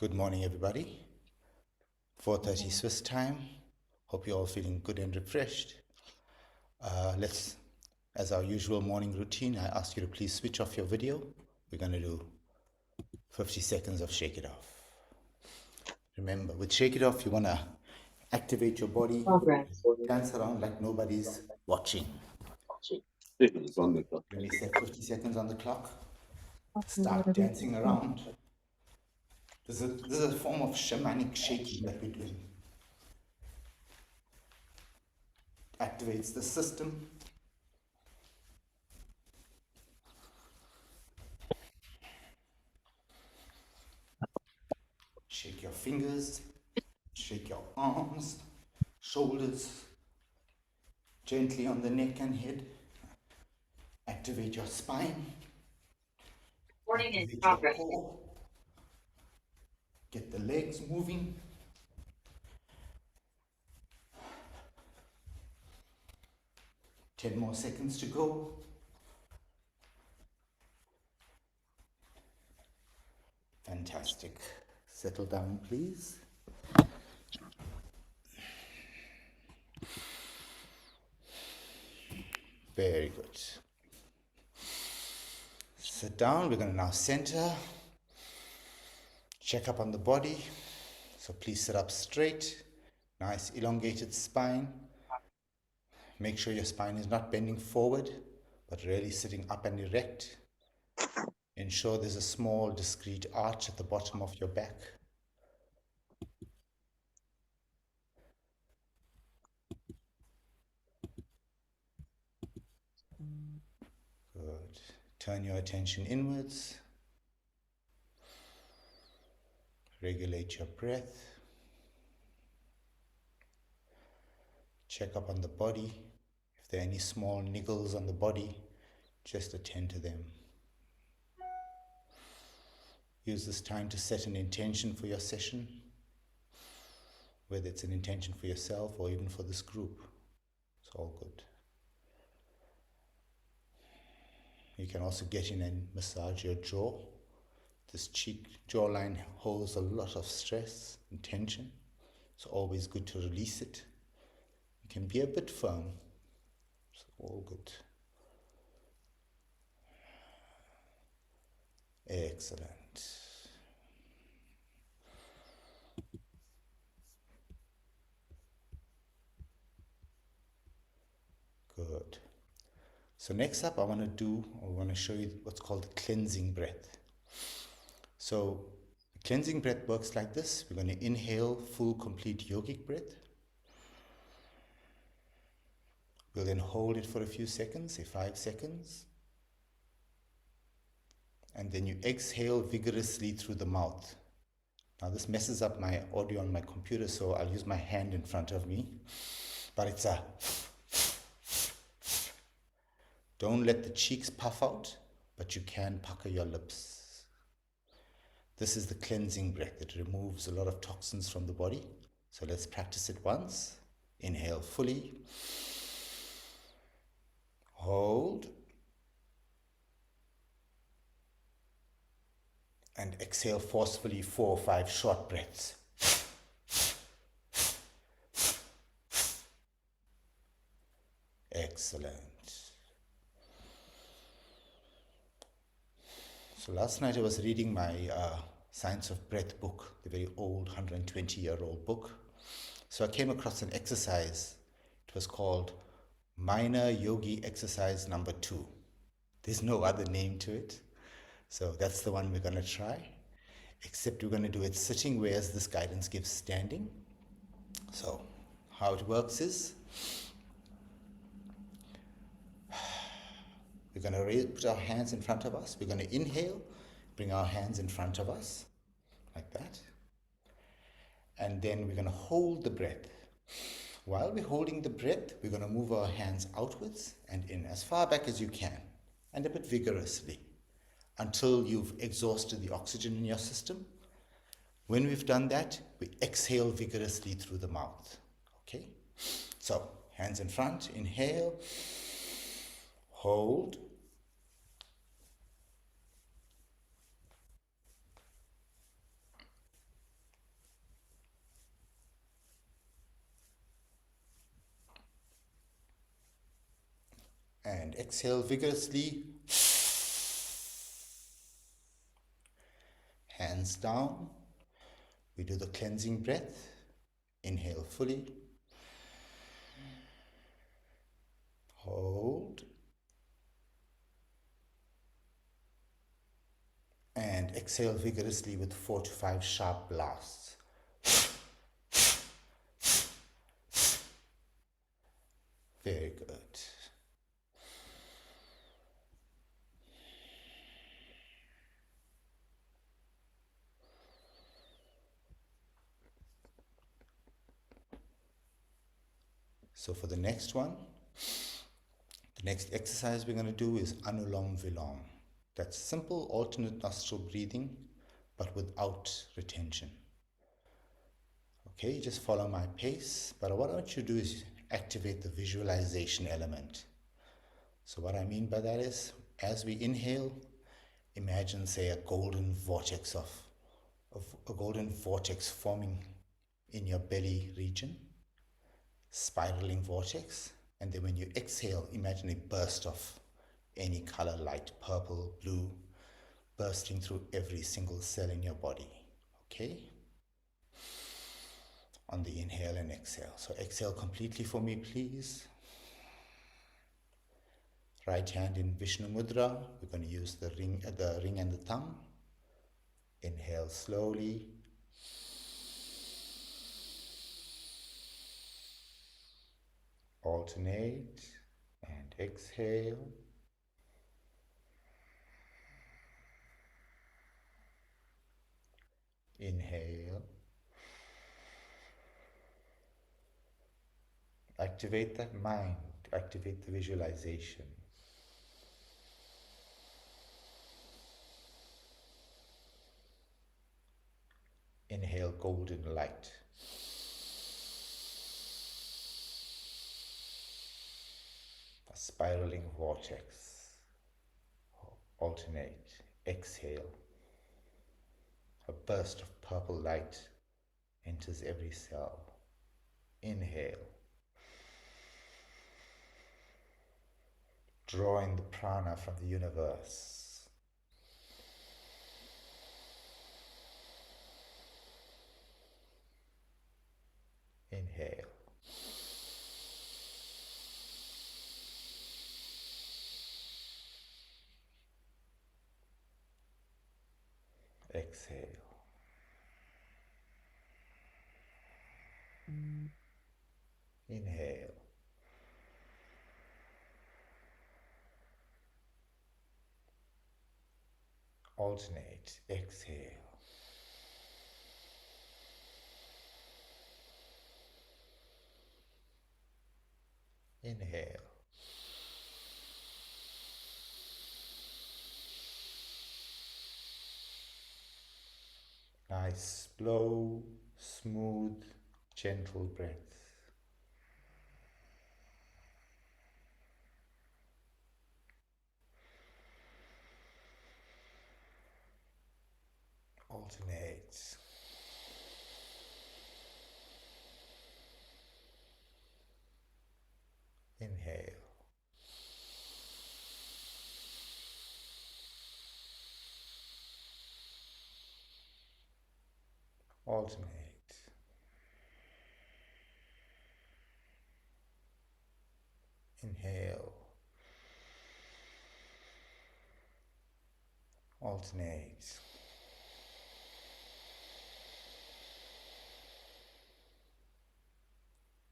Good morning, everybody. 4:30 Swiss time. Hope you're all feeling good and refreshed. As our usual morning routine, I ask you to please switch off your video. We're going to do 50 seconds of Shake It Off. Remember, with Shake It Off, you want to activate your body, dance around like nobody's watching. So when we set 50 seconds on the clock, start dancing around. This is a form of shamanic shaking that we're doing. Activates the system. Shake your fingers, shake your arms, shoulders, gently on the neck and head. Activate your spine. Activate your core. Get the legs moving. Ten more seconds to go. Fantastic. Settle down, please. Very good. Sit down. We're going to now center. Check up on the body. So please sit up straight. Nice elongated spine. Make sure your spine is not bending forward, but really sitting up and erect. Ensure there's a small, discrete arch at the bottom of your back. Good. Turn your attention inwards. Regulate your breath. Check up on the body. If there are any small niggles on the body, just attend to them. Use this time to set an intention for your session, whether it's an intention for yourself or even for this group. It's all good. You can also get in and massage your jaw. This jawline holds a lot of stress and tension. It's always good to release it. You can be a bit firm. It's all good. Excellent. Good. So next up, I want to show you what's called the cleansing breath. So cleansing breath works like this. We're going to inhale full, complete yogic breath. We'll then hold it for a few seconds, say 5 seconds. And then you exhale vigorously through the mouth. Now this messes up my audio on my computer, so I'll use my hand in front of me. But it's a... Don't let the cheeks puff out, but you can pucker your lips. This is the cleansing breath. It removes a lot of toxins from the body. So let's practice it once. Inhale fully. Hold. And exhale forcefully 4 or 5 short breaths. Excellent. So last night I was reading my Science of Breath book, the very old 120-year-old book. So I came across an exercise. It was called Minor Yogi Exercise Number 2. There's no other name to it. So that's the one we're going to try. Except we're going to do it sitting, whereas this guidance gives standing. So how it works is, we're going to put our hands in front of us. We're going to inhale, bring our hands in front of us, like that. And then we're going to hold the breath. While we're holding the breath, we're going to move our hands outwards and in as far back as you can, and a bit vigorously, until you've exhausted the oxygen in your system. When we've done that, we exhale vigorously through the mouth. Okay? So, hands in front, inhale, hold, . And exhale vigorously. Hands down. We do the cleansing breath. Inhale fully. Hold. And exhale vigorously with 4 to 5 sharp blasts. Very good. So for the next one, the next exercise we're going to do is Anulom Vilom. That's simple alternate nostril breathing, but without retention. Okay, just follow my pace, but what I want you to do is activate the visualization element. So what I mean by that is, as we inhale, imagine, say, a golden vortex of a golden vortex forming in your belly region, spiraling vortex, and then when you exhale, imagine a burst of any color, light, purple, blue, bursting through every single cell in your body. Okay? On the inhale and exhale. So exhale completely for me, please. Right hand in Vishnu Mudra. We're going to use the ring and the thumb. Inhale slowly. Alternate and exhale. Inhale. Activate that mind, activate the visualization. Inhale golden light. A spiraling vortex. Alternate. Exhale. A burst of purple light enters every cell. Inhale. Drawing the prana from the universe. Inhale. Exhale. Inhale. Alternate. Exhale. Inhale. Nice, slow, smooth, gentle breath. Alternate. Inhale. Alternate. Inhale. Alternate.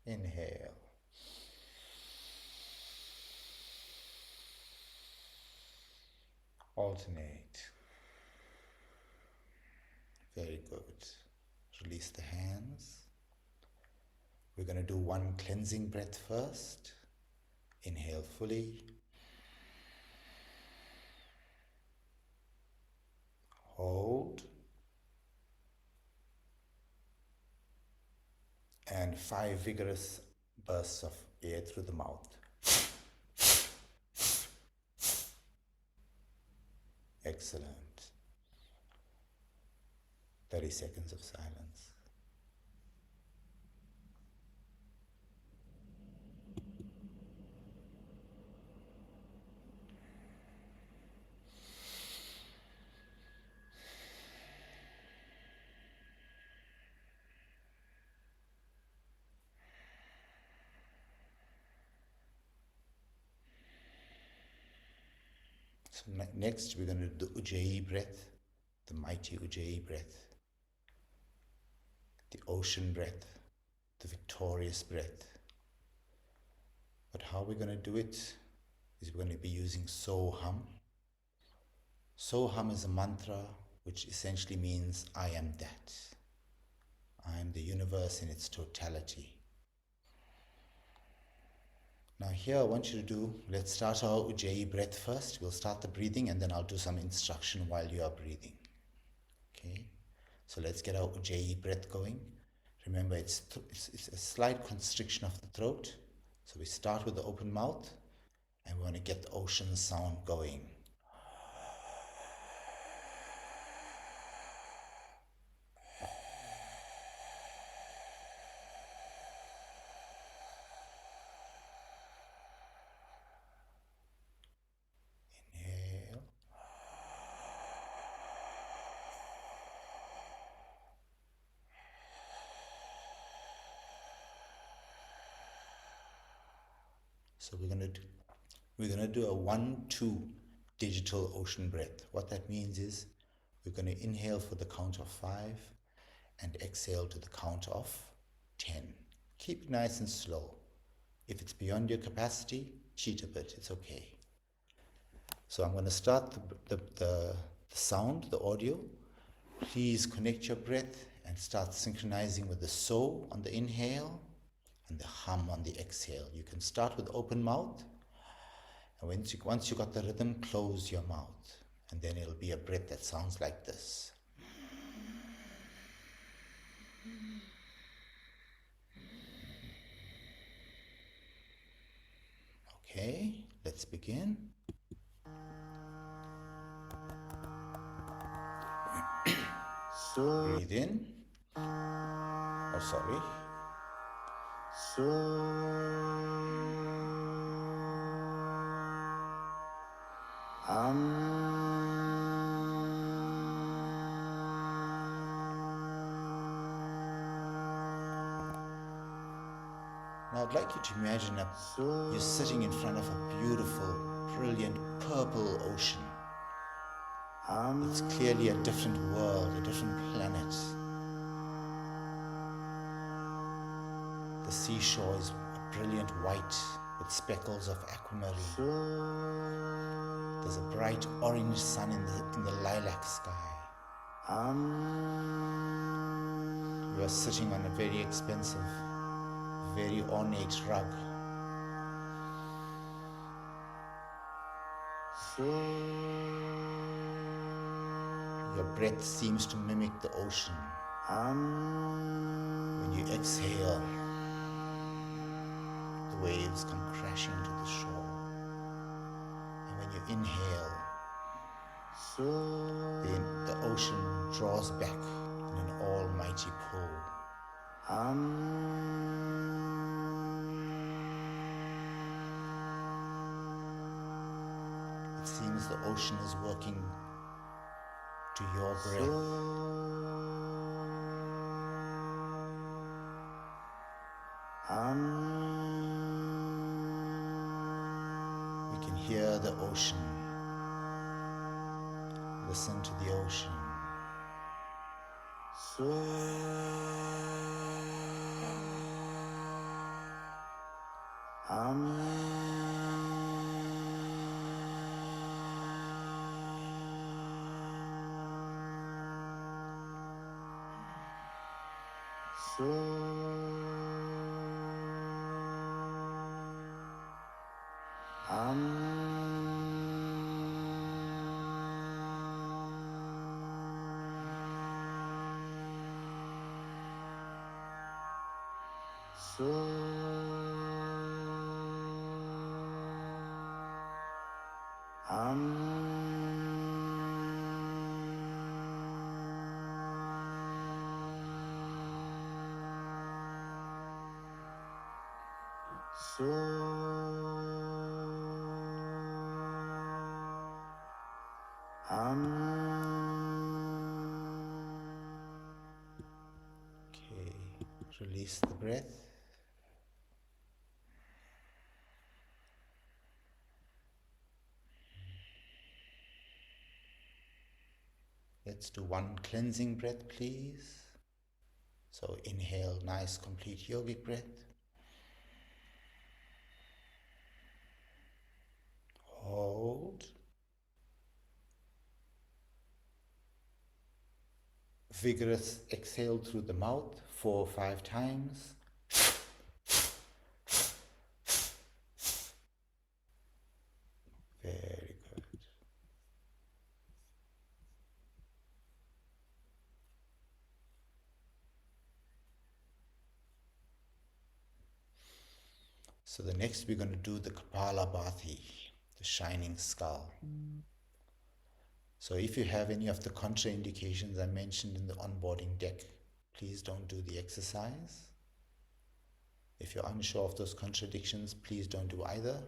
Inhale. Alternate. Very good. Release the hands. We're going to do one cleansing breath first. Inhale fully. Hold. And 5 vigorous bursts of air through the mouth. Excellent. 30 seconds of silence. So next we're going to do the Ujjayi breath, the mighty Ujjayi breath, the ocean breath, the victorious breath. But how we're going to do it is we're going to be using Soham. Soham is a mantra which essentially means I am that. I am the universe in its totality. Now here I want you to do, let's start our Ujjayi breath first. We'll start the breathing and then I'll do some instruction while you are breathing. Okay, so let's get our Ujjayi breath going. Remember, it's a slight constriction of the throat. So we start with the open mouth and we want to get the ocean sound going. Inhale. So we're gonna do a 1-2 digital ocean breath. What that means is we're gonna inhale for the count of 5 and exhale to the count of 10. Keep it nice and slow. If it's beyond your capacity, cheat a bit, it's okay. So I'm gonna start the sound, the audio. Please connect your breath and start synchronizing with the so on the inhale and the hum on the exhale. You can start with open mouth, and once you got the rhythm, close your mouth, and then it'll be a breath that sounds like this. Okay, let's begin. Breathe in. Oh, sorry. Now I'd like you to imagine you're sitting in front of a beautiful, brilliant purple ocean. It's clearly a different world, a different planet. The seashore is a brilliant white with speckles of aquamarine. There's a bright orange sun in the lilac sky. You are sitting on a very expensive, very ornate rug. Your breath seems to mimic the ocean. When you exhale, the waves come crashing to the shore. And when you inhale, the ocean draws back in an almighty pull. It seems the ocean is working to your breath. We can hear the ocean. Listen to the ocean. Okay, release the breath. Let's do one cleansing breath, please. So inhale, nice complete yogic breath. Hold. Vigorous exhale through the mouth 4 or 5 times. Very good. So the next we're going to do the Kapalabhati, the shining skull. So if you have any of the contraindications I mentioned in the onboarding deck, please don't do the exercise. If you're unsure of those contradictions, please don't do either.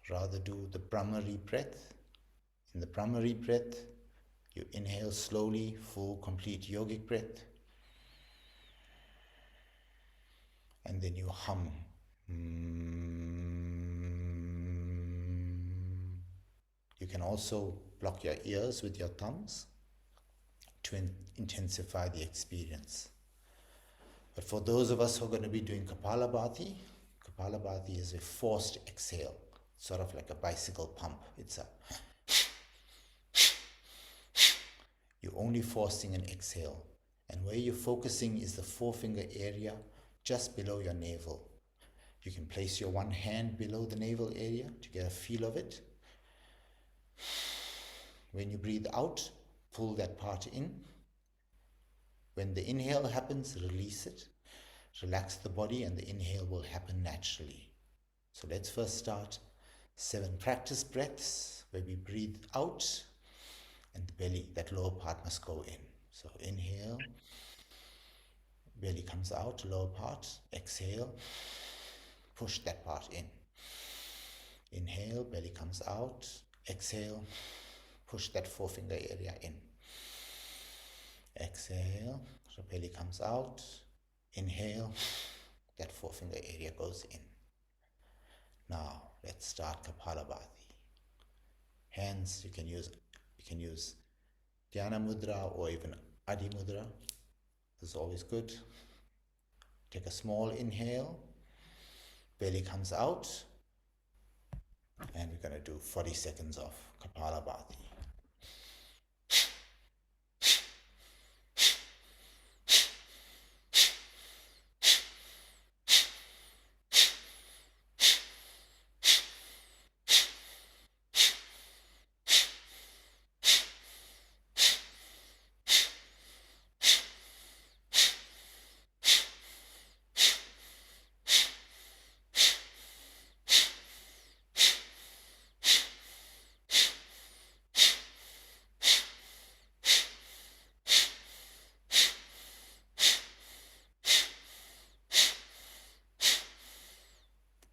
Rather do the Brahmari breath. In the Brahmari breath, you inhale slowly, full, complete yogic breath. And then you hum. You can also block your ears with your thumbs to intensify the experience. But for those of us who are going to be doing Kapalabhati, Kapalabhati is a forced exhale, sort of like a bicycle pump. You're only forcing an exhale. And where you're focusing is the forefinger area just below your navel. You can place your one hand below the navel area to get a feel of it. When you breathe out, pull that part in. When the inhale happens, release it. Relax the body and the inhale will happen naturally. So let's first start 7 practice breaths where we breathe out and the belly, that lower part must go in. So inhale, belly comes out, lower part, exhale, push that part in. Inhale, belly comes out, exhale, push that forefinger area in. Exhale, so belly comes out, inhale, that forefinger area goes in. Now let's start Kapalabhati. Hands you can use Dhyana Mudra or even Adi Mudra. This is always good. Take a small inhale, belly comes out, and we're going to do 40 seconds of Kapalabhati.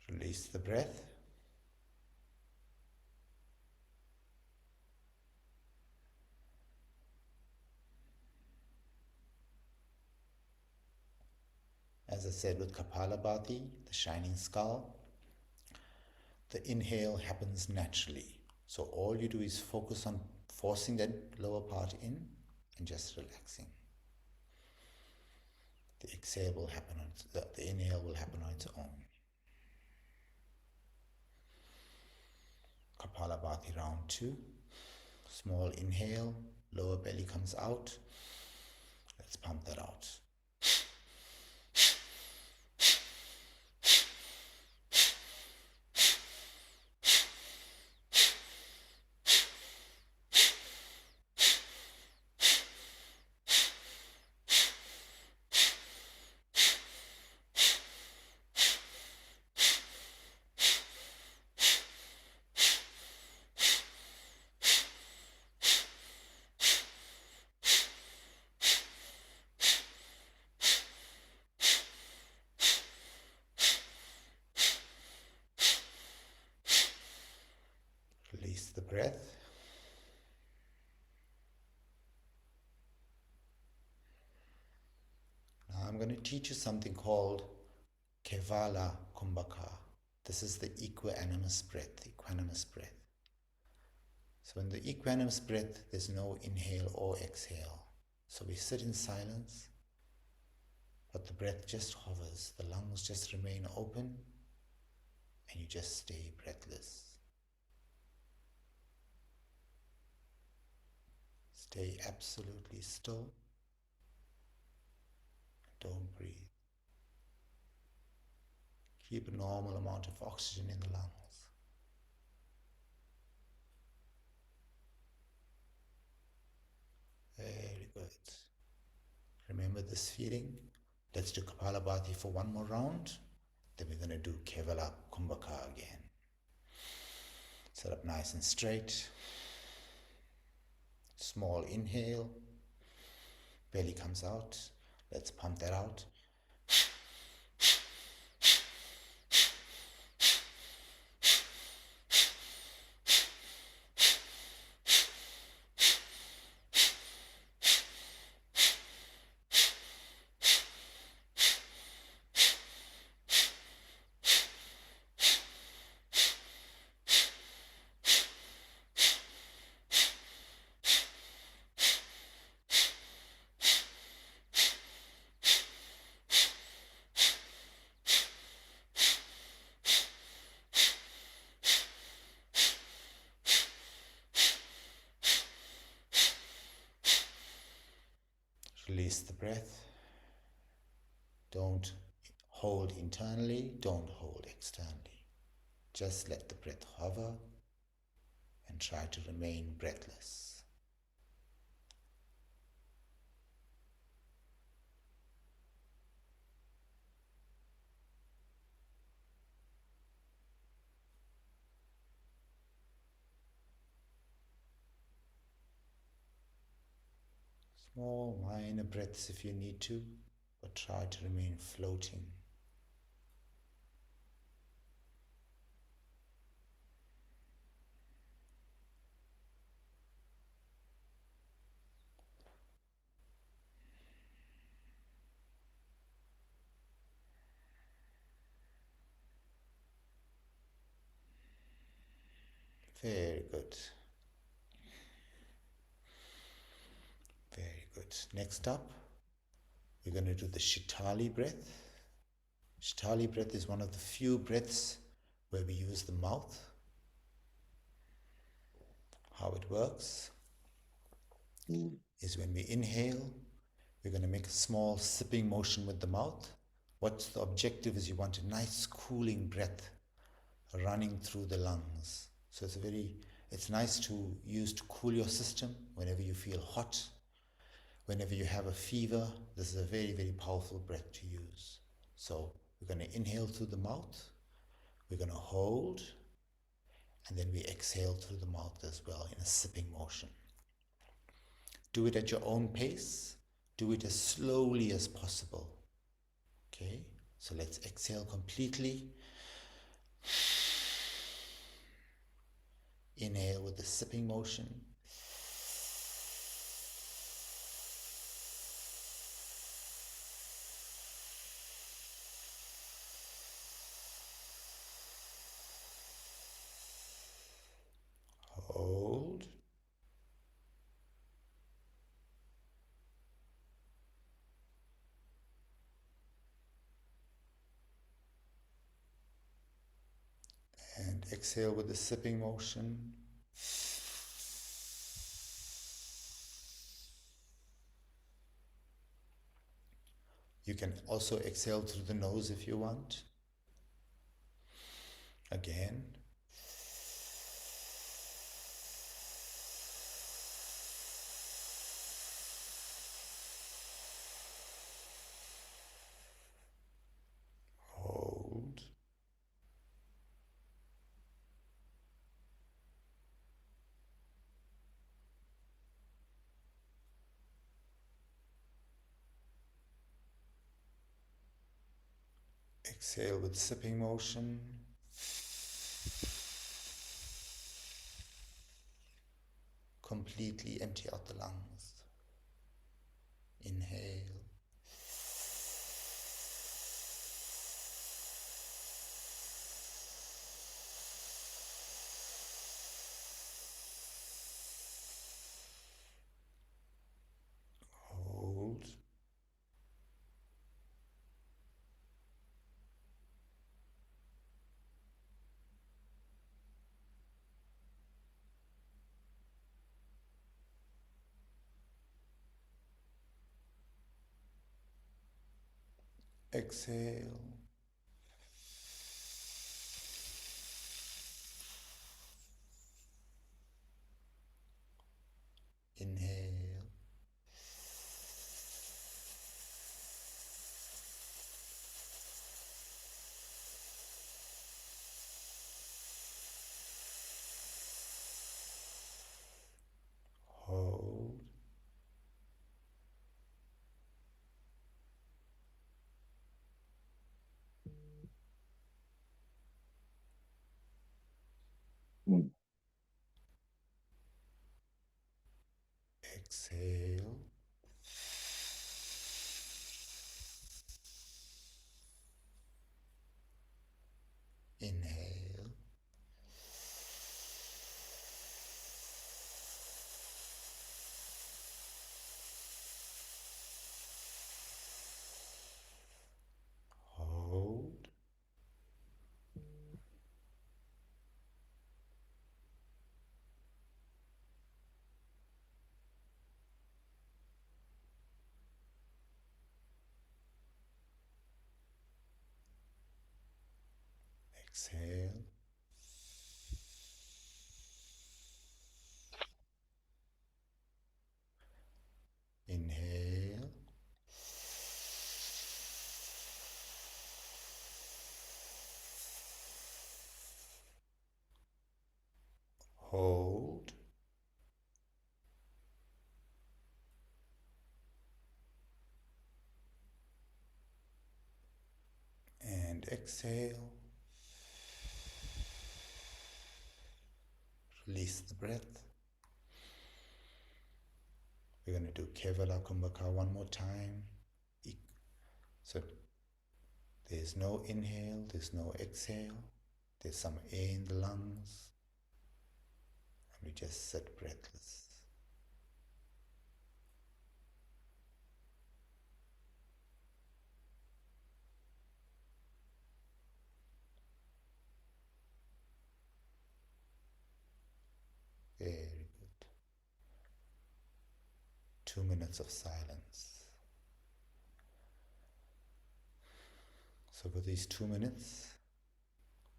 Release the breath. As I said with Kapalabhati, the shining skull, the inhale happens naturally. So all you do is focus on forcing that lower part in and just relaxing. The exhale will happen the inhale will happen on its own. Kapalabhati round 2. Small inhale, lower belly comes out. Let's pump that out. Release the breath. Now I'm going to teach you something called Kevala Kumbhaka. This is the equanimous breath, So in the equanimous breath, there's no inhale or exhale. So we sit in silence, but the breath just hovers. The lungs just remain open, and you just stay breathless. Stay absolutely still. Don't breathe. Keep a normal amount of oxygen in the lungs. Very good. Remember this feeling? Let's do Kapalabhati for one more round. Then we're going to do Kevala Kumbhaka again. Sit up nice and straight. Small inhale. Belly comes out. Let's pump that out. Release the breath. Don't hold internally, don't hold externally. Just let the breath hover and try to remain breathless. Small, minor breaths if you need to, but try to remain floating. Very good. Very good. Next up, we're going to do the Shitali breath. Shitali breath is one of the few breaths where we use the mouth. How it works is when we inhale, we're going to make a small sipping motion with the mouth. What's the objective is you want a nice cooling breath running through the lungs. So it's nice to use to cool your system whenever you feel hot, whenever you have a fever. This is a very, very powerful breath to use. So we're going to inhale through the mouth, we're going to hold, and then we exhale through the mouth as well in a sipping motion. Do it at your own pace. Do it as slowly as possible. Okay, so let's exhale completely. Inhale with the sipping motion. Hold. And exhale with the sipping motion. You can also exhale through the nose if you want. Again. Hold. Exhale with sipping motion. Completely empty out the lungs. Inhale. exhale, inhale, hold, exhale, inhale, hold, exhale, inhale, hold, and exhale. Release the breath. We're going to do Kevala Kumbhaka one more time. So there's no inhale, there's no exhale, there's some air in the lungs, and we just sit breathless. Very good. 2 minutes of silence. So for these 2 minutes,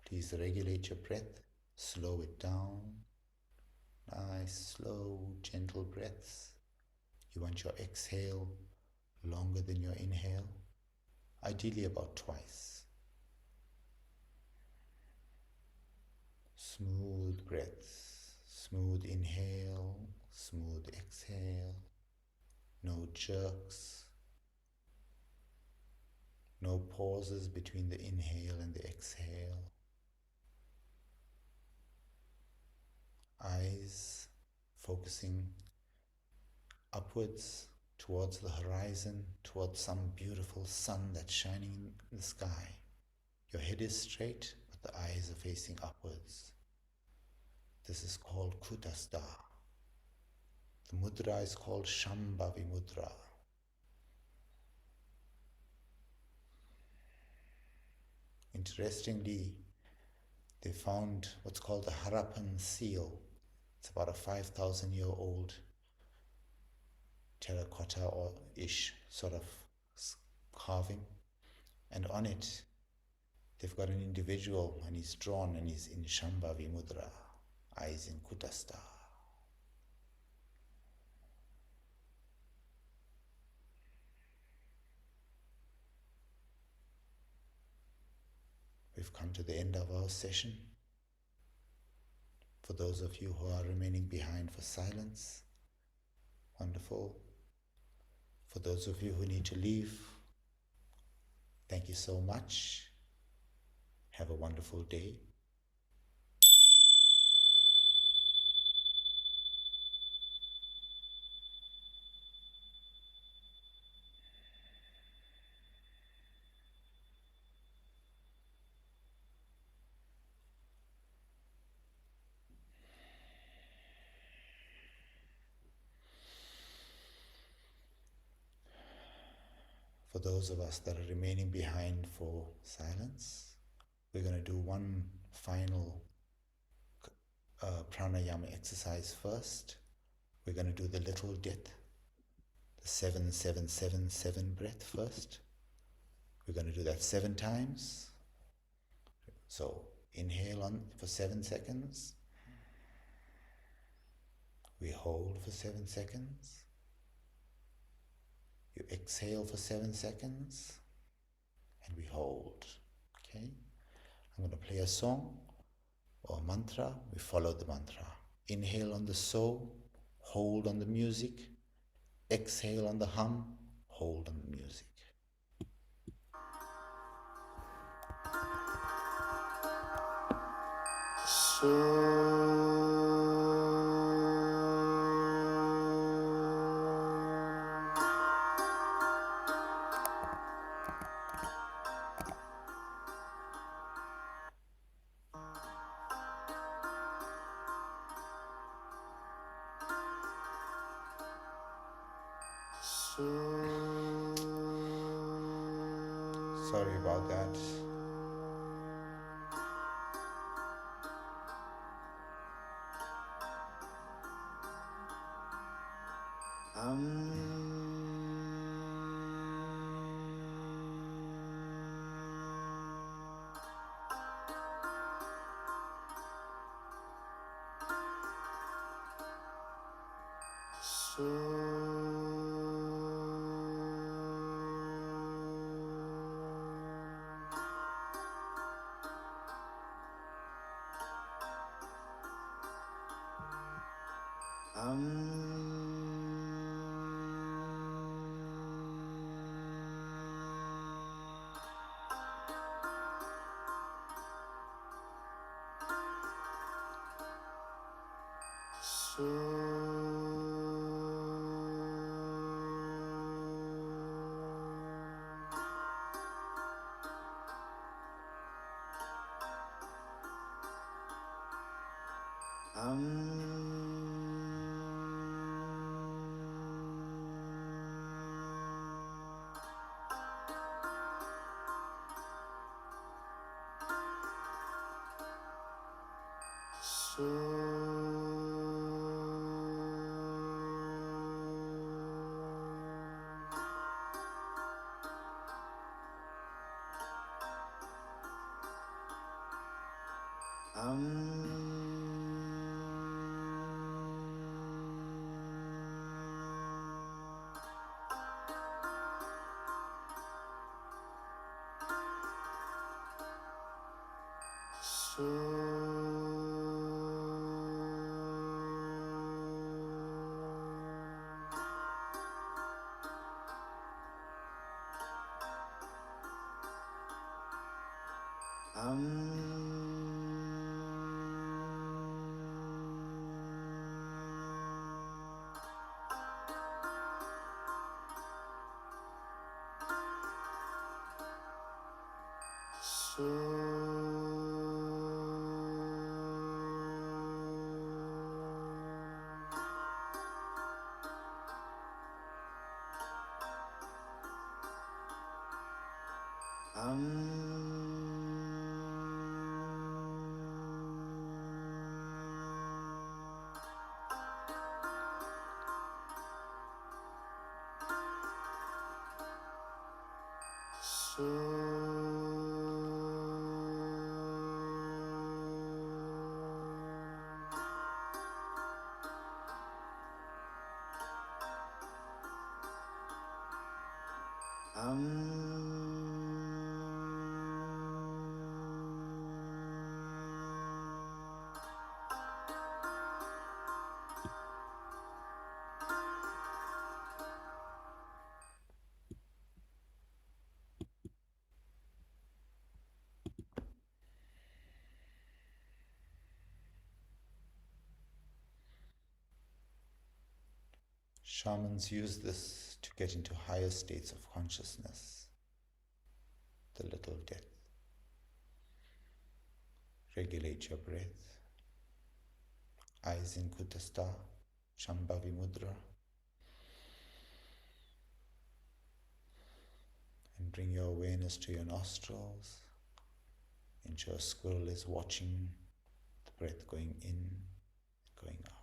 please regulate your breath, slow it down. Nice, slow, gentle breaths. You want your exhale longer than your inhale, ideally about twice. Smooth breaths, smooth inhale, smooth exhale, no jerks, no pauses between the inhale and the exhale. Eyes focusing upwards towards the horizon, towards some beautiful sun that's shining in the sky. Your head is straight, but the eyes are facing upwards. This is called Kutastha. The mudra is called Shambhavi Mudra. Interestingly, they found what's called the Harappan seal. It's about a 5,000-year-old terracotta or ish sort of carving. And on it, they've got an individual and he's drawn and he's in Shambhavi Mudra, eyes in Kutastha. We've come to the end of our session. For those of you who are remaining behind for silence, wonderful. For those of you who need to leave, thank you so much. Have a wonderful day. For those of us that are remaining behind for silence, we're going to do one final pranayama exercise first. We're going to do the little death, the 7-7-7-7 breath first. We're going to do that 7 times. So inhale on for 7 seconds. We hold for 7 seconds. You exhale for 7 seconds. And we hold. Okay? I'm going to play a song or a mantra. We follow the mantra. Inhale on the so, hold on the music. Exhale on the hum, hold on the music. Sorry about that. Shamans use this to get into higher states of consciousness, the little death. Regulate your breath. Eyes in Kutastha, Shambhavi Mudra. And bring your awareness to your nostrils. Ensure a squirrel is watching the breath going in, going out.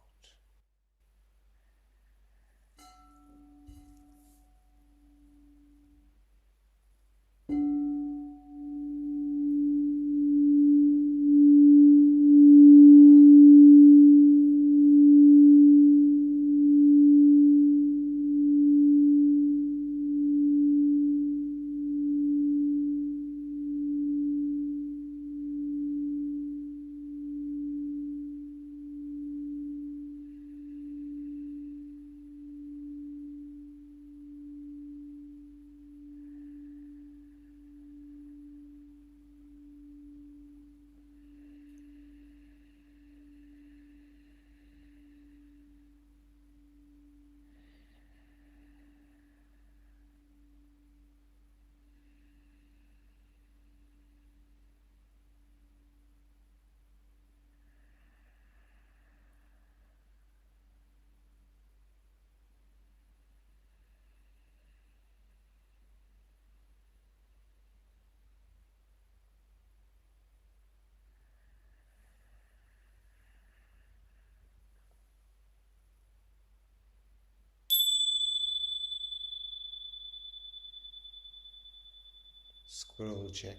Squirrel check.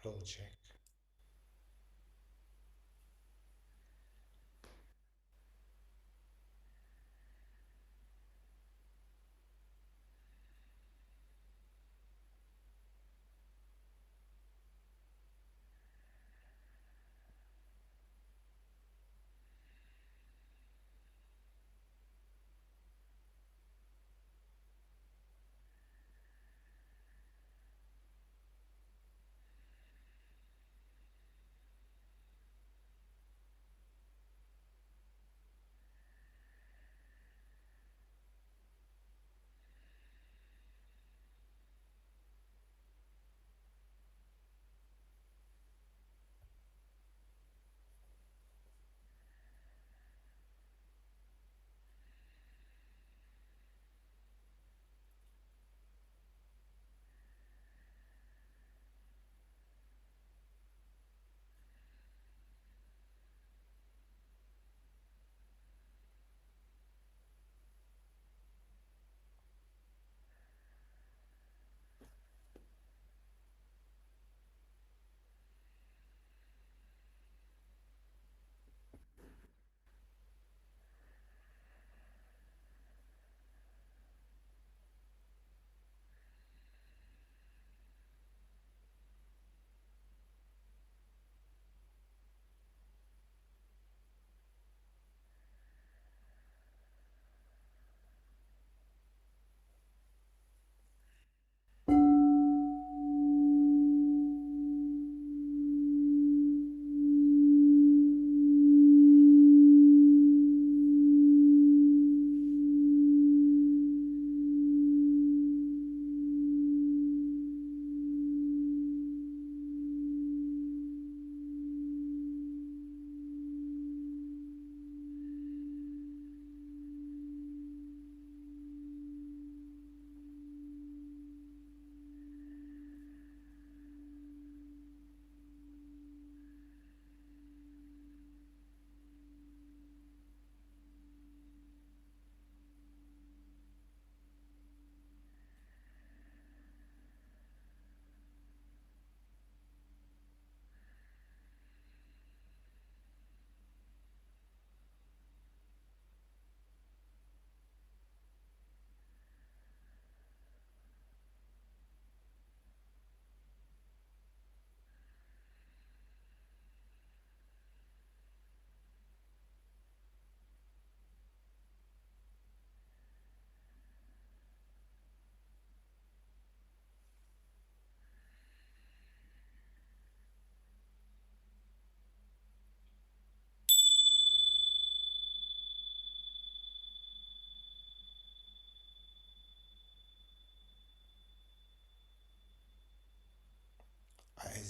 Squirrel check.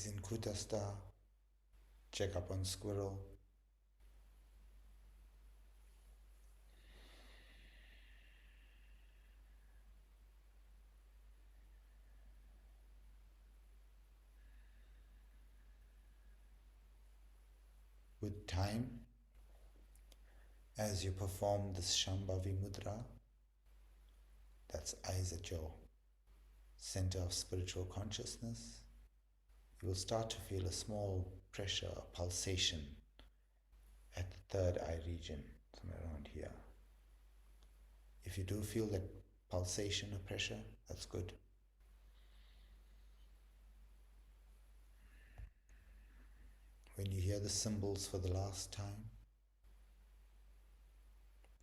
Eyes in Kutastha. Check up on squirrel. With time, as you perform this Shambhavi Mudra, that's eyes at your center of spiritual consciousness, you will start to feel a small pressure, a pulsation at the third eye region, somewhere around here. If you do feel that pulsation or pressure, that's good. When you hear the symbols for the last time,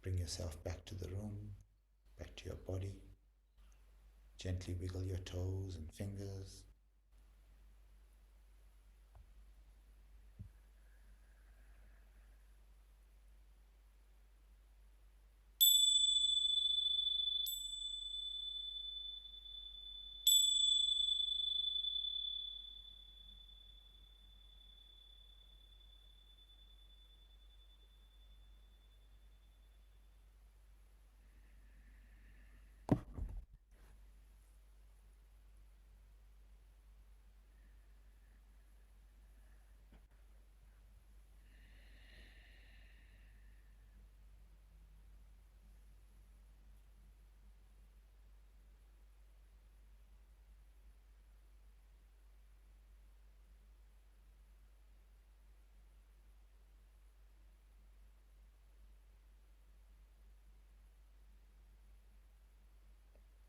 bring yourself back to the room, back to your body. Gently wiggle your toes and fingers.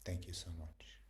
Thank you so much.